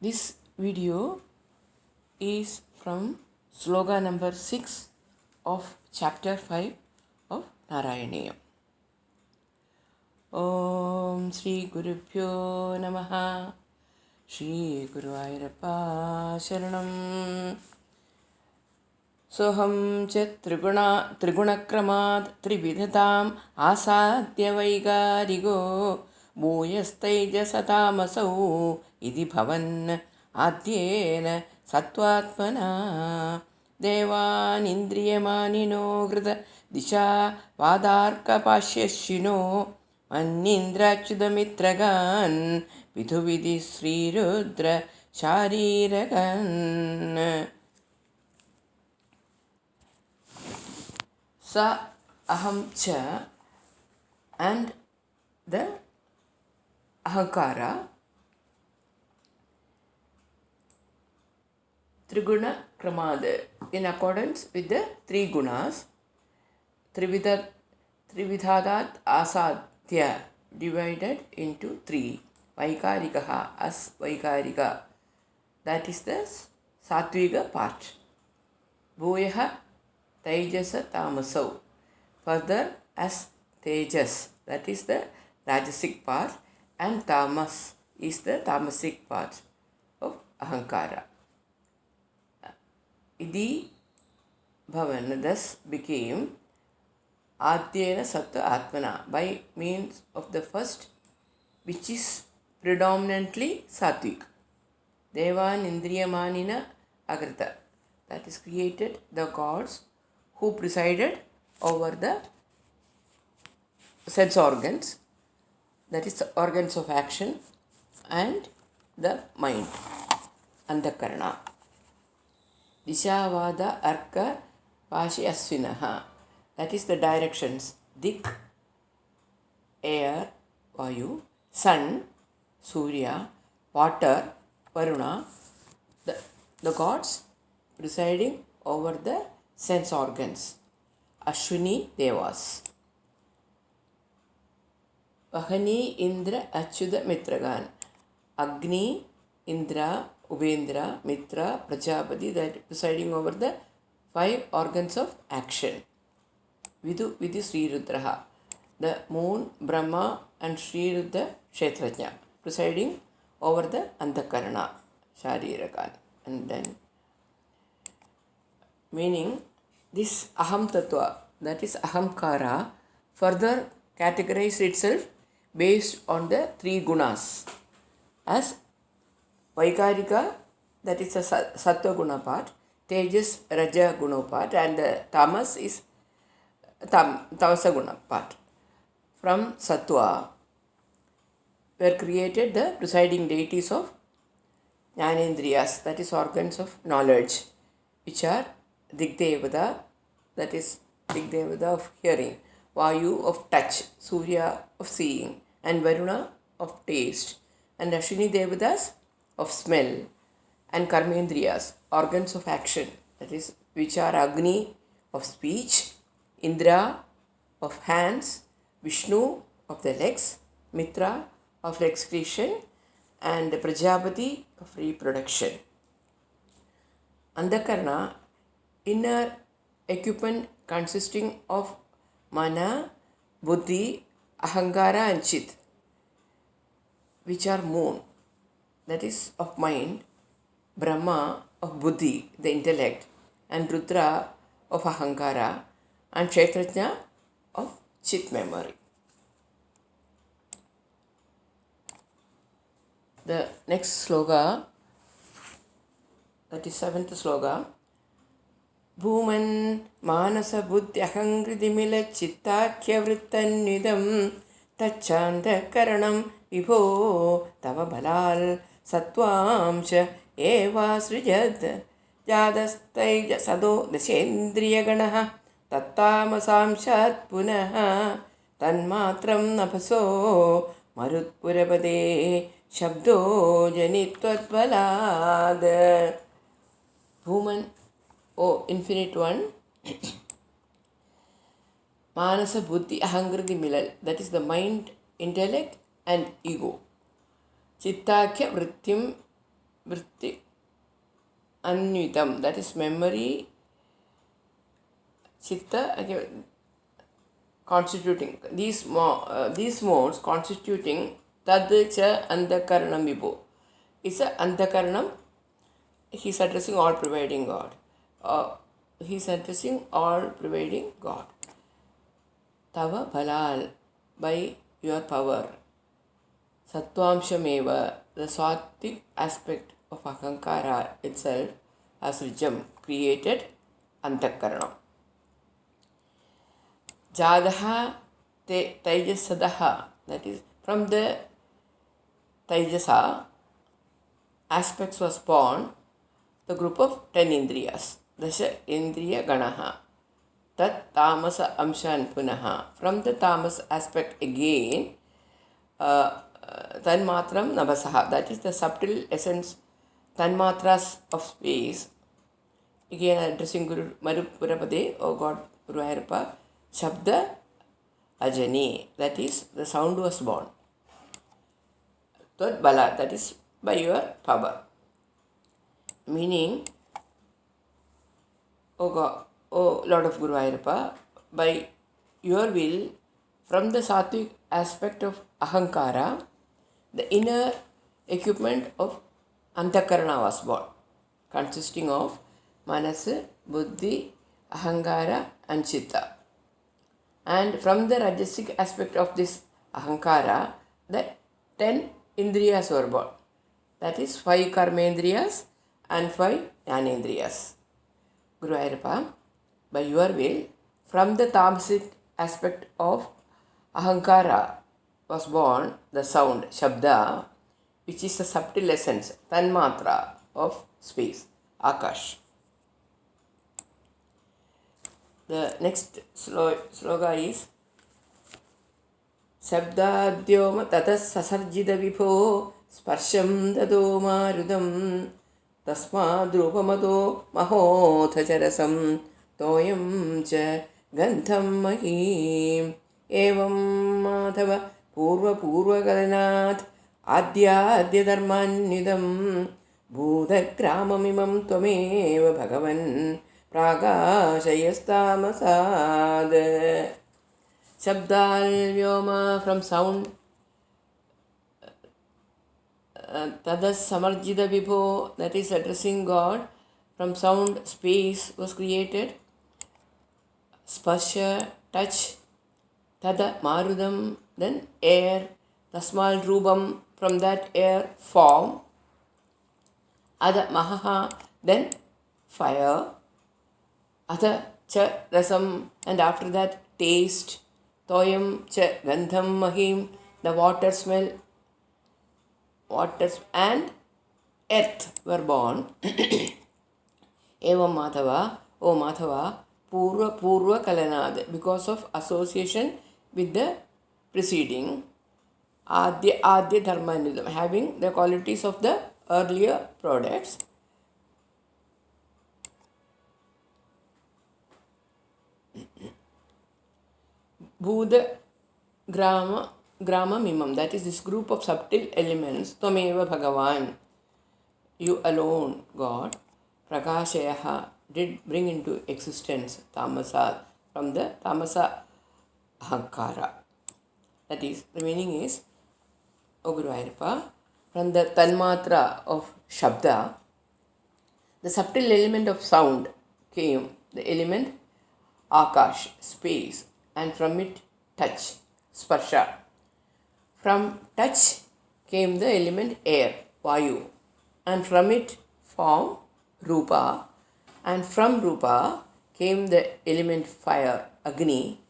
This video is from sloga number 6 of chapter 5 of Narayaniyam. Om Sri Gurubhyo Namaha. Shri Guruvayurappa Sharanam. Soham cha triguna-kramaad trividhatam asadhya vaigarigo bhuyastaijasatamasau idi bhavan adyena sattvatmana devan indriyamanino grita disha vadarkapashyashino mannindrachudamittragan vidhuvidhi sri rudra shariragan. Sa aham cha and the ahankara triguna kramada in accordance with the three gunas trividhadat asadhya divided into three. Vaikarikaha as vaikarika, that is the sattviga part. Bhuyaha Tejasa Tamasau, further as Tejas, that is the Rajasic part, and Tamas is the Tamasic part of Ahankara. Idi Bhavan thus became Adyena Sattva Atmana by means of the first, which is predominantly Sattvic. Devan Indriyamanina Agrita, that is created the gods who presided over the sense organs, that is the organs of action and the mind, Antakarana. Dishavada Arka Pashi Asvinaha, that is the directions, Dik, air, Vayu, sun, Surya, water, Varuna, the gods presiding over the sense organs, Ashwini Devas. Vahani Indra Achyuda Mitragan, Agni, Indra, Ubendra, Mitra, Prajapati, that presiding over the 5 organs of action. Vidhi Sri Rudraha, the moon, Brahma and Sri Rudra Kshetrajna, presiding over the Antakarana, Sharirakan. And then meaning this aham tattva, that is ahamkara, further categorized itself based on the 3 gunas as Vaikarika, that is a sattva guna part, Tejas raja guna part, and the tamas is tamasa guna part. From sattva were created the presiding deities of Jnanendriyas, that is organs of knowledge, which are Digdevada, that is Digdevada of hearing, Vayu of touch, Surya of seeing, and Varuna of taste, and Ashwini Devadas of smell, and Karmendriyas, organs of action, that is which are Agni of speech, Indra of hands, Vishnu of the legs, Mitra of excretion, and Prajapati of reproduction. Antakarana, inner equipment consisting of Mana, Buddhi, Ahankara and Chit, which are moon, that is of mind, Brahma of Buddhi, the intellect, and Rudra of Ahankara, and Kshetrajna of Chit memory. The next sloga, that is 7th sloga. Bhuman manasa buddhyahangridimila chittakyavrittanidam tachanda karanam vibho tava balal sattvaamsha eva srijad jadastaija sado dashendriyaganaha tattamasamshat punaha tanmatram napaso marutpurapade shabdo janitvatvalad. Bhuman, O infinite one, Manasa Buddhi Ahangridi Milal, that is the mind, intellect and ego. Chittakya Vrittim vritti anvitam, that is memory, chitta, again, constituting these modes constituting tad cha antakaranam vibho. Is a antakaranam. He is addressing all providing God. He is addressing all providing God. Tava balal, by your power. Sattvaamshameva, the sattvic aspect of ahankara itself has created antakaranam. Jadaha Tejasadaha, that is from the Tejasa aspects was born the group of 10 indriyas, Dasha Indriya Ganaha, Tat Tamasa Amshan Punaha. From the Tamas aspect again, Tanmatram Navasaha, that is the subtle essence, Tanmatras of space. Again addressing Guru Marupurapade, O God Guruvayurappa, Shabda Ajani, that is the sound was born. Third Bala, that is by your power. Meaning, O God, O Lord of Guruvayurappa, by your will, from the sattvic aspect of ahankara, the inner equipment of antakarana was born, consisting of manasa, buddhi, ahankara and chitta. And from the rajasic aspect of this ahankara, the 10 indriyas were born. That is 5 karmendriyas and 5 jnanendriyas. Guruvayurappa, by your will, from the tamasic aspect of ahankara was born the sound, shabda, which is the subtle essence, tanmatra of space, akash. The next sloga is Shabdadyoma tatas sasarjida vibho sparsham dado marudam tasmadrupamado mahothajarasam toyam cha gantham mahim evam madhava purva galanat adya dharmannidam bhudagramamimam tvameva bhagavan Pragashayastammasad. Shabdal Vyoma, from sound. Tadas Samarjida Vibho, that is addressing God. From sound, space was created. Sparsha, touch. Tada Marudam, then air. Tasmal Rubam, from that air, form. Ada Mahaha, then fire. Atha cha rasam, and after that taste. Toyam cha gandham mahim, the water smell. Waters and earth were born. Evam Madhava, O Madhava, Purva Kalanad, because of association with the preceding Adya Dharmanidam, having the qualities of the earlier products. Bhuda Grama Mimam, that is this group of subtle elements, Tvameva Bhagavan, you alone, God, Prakashayaha, did bring into existence Tamasa, from the Tamasa Ahankara. That is, the meaning is, O Guruvayurappa, from the Tanmatra of Shabda, the subtle element of sound came, the element Akash, space, and from it touch, sparsha. From touch came the element air, vayu, and from it form, rupa, and from rupa came the element fire, agni,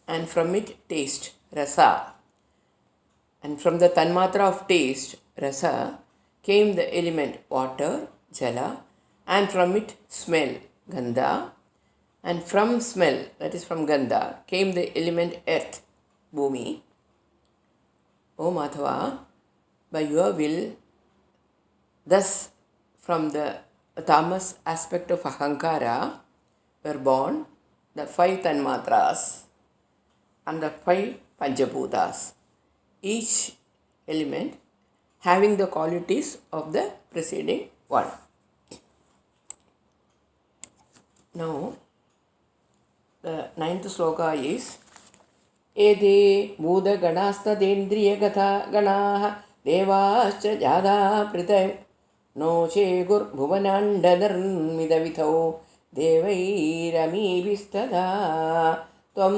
and from it taste, rasa. And from the tanmatra of taste, rasa, came the element water, jala, and from it smell, gandha. And from smell, that is from Gandha, came the element earth, Bhumi. O Madhava, by your will, thus from the tamas aspect of Ahankara were born the 5 Tanmatras and the 5 Panjabhutas. Each element having the qualities of the preceding one. Now, the ninth sloka is Ede Buddha Ganasta Dendriya Ganaha Devascha Jada Pritay No Chegur Bhuvananda Dharmidavitho Devairami Vistada Tvam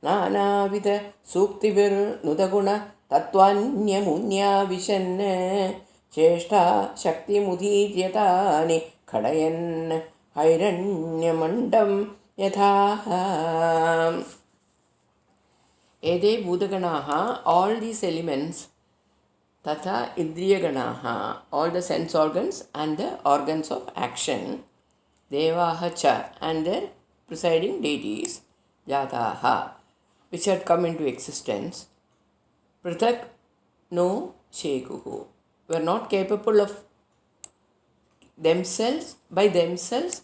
Nanavita Suktibir Nudaguna Tatvanyamunya Vishan Cheshta Shakti Mudhityatani Khadayan Hairanyamandam Yatha. Ede Bhutaganaha, all these elements, Tata Indriyaganaha, all the sense organs and the organs of action, Devaha cha, and their presiding deities, Jataha, which had come into existence, Prithak no Shekuhu, were not capable of themselves, by themselves,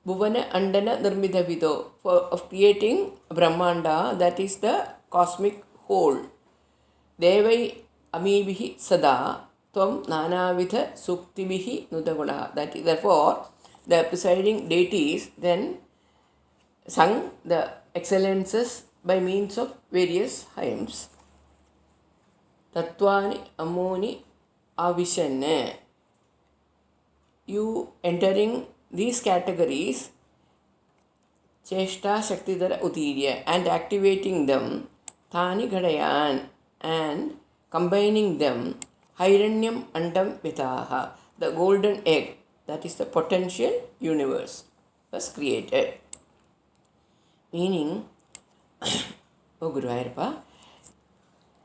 Bhuvana Andana Nirmidhavido, of creating Brahmanda, that is the cosmic whole. Devai Amibihi Sada, Tvam Nanavidha Suktibihi Nudaguna. That is, therefore, the presiding deities then sung the excellences by means of various hymns. Tattvani Amoni Avishanne. You entering these categories, Cheshta Shaktidhara Udirya, and activating them, Thani Gadayan, and combining them, Hiranyam Andam Vitaha, the golden egg, that is the potential universe, was created. Meaning, O Guru Ayappa,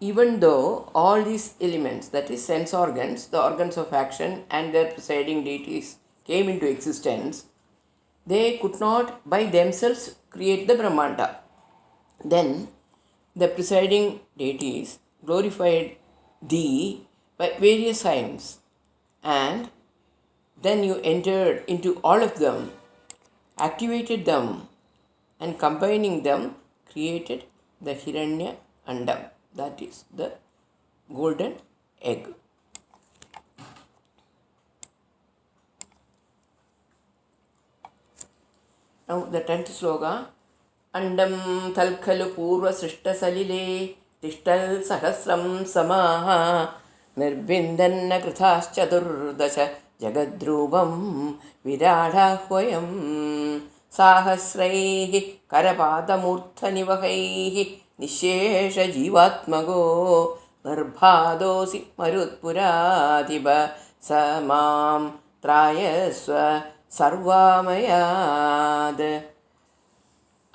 even though all these elements, that is sense organs, the organs of action and their presiding deities came into existence, they could not by themselves create the Brahmanda. Then the presiding deities glorified thee by various hymns, and then you entered into all of them, activated them, and combining them created the Hiranya Andam, that is the golden egg. Now the 10th sloka. Andam talkhalu purva srishta salile tishtal sahasram samaha nirbindanna krithaschaturdacha jagadrubam viradahvayam sahasraihi karapadamurthanivahaihi nishesha jivatmago garbhadosi marutpuradhiba samam trayasva sarvamayad.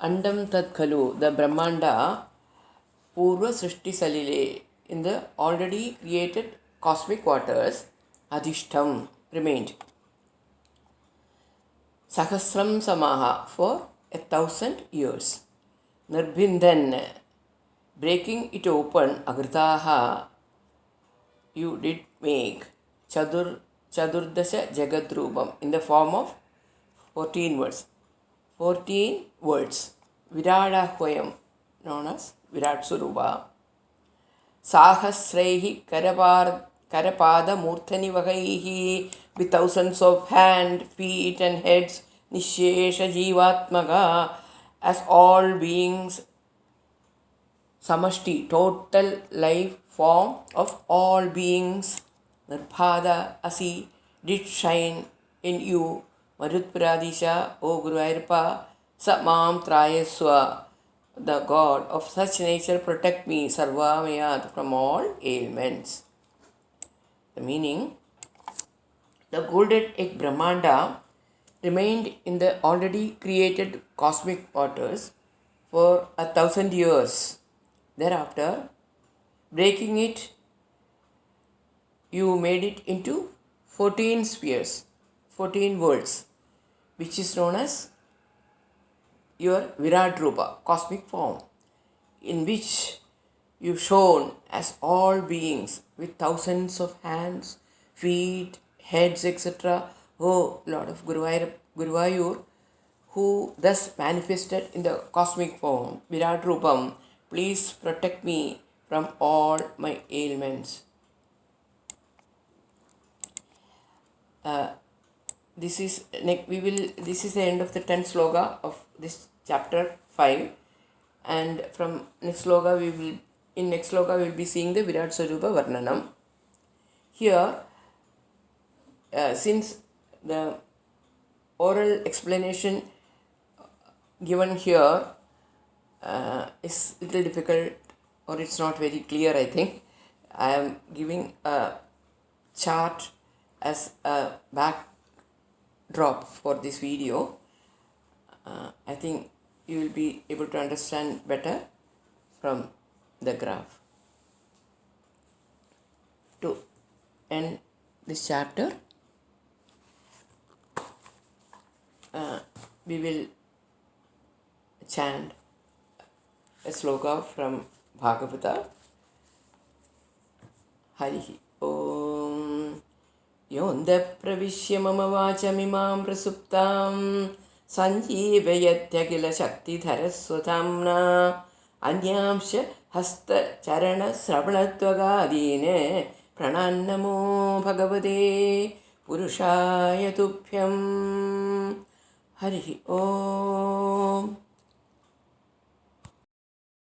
Andam tat khalu, the Brahmanda, Purva Srishti Salile, in the already created cosmic waters, Adhishtam, remained. Sahasram Samaha, for 1,000 years. Nirbhindan, breaking it open, Agritaha, you did make Chadurdasha Jagadrubam, in the form of 14 words. 14 words. Viradahvayam, known as Virat Surupa. Sahasraihi Karapada Murthani Vagaihi, with thousands of hands, feet and heads, Nishesha Jivatmaga, as all beings, Samashti, total life form of all beings, Nirpada Asi, did shine in you, Marutpuradisha, O Guru Ayappa, Samam Trayaswa, the God of such nature, protect me, Sarvamayat, from all ailments. The meaning, the golden egg Brahmanda remained in the already created cosmic waters for 1,000 years. Thereafter, breaking it, you made it into 14 spheres, 14 worlds, which is known as your Virat Rupa, cosmic form, in which you shone as all beings with thousands of hands, feet, heads, etc. O Lord of Guruvayur, who thus manifested in the cosmic form, Virat Rupam, please protect me from all my ailments. This is this is the end of the 10th sloka of this chapter 5, and from next sloka we will be seeing the Virat Swarupa Varnanam. Here, since the oral explanation given here is little difficult, or it's not very clear, I think I am giving a chart as a backdrop for this video. I think you will be able to understand better from the graph. To end this chapter, we will chant a sloka from Bhagavata. Harihi Om. Yonda pravishya mama vachamimam prasuptam sanjeevayatyakila shakti dharaswatamna anyamsha hasta charana sravanatvagadine pranannamo bhagavate purushaya tubhyam. Harihi Om.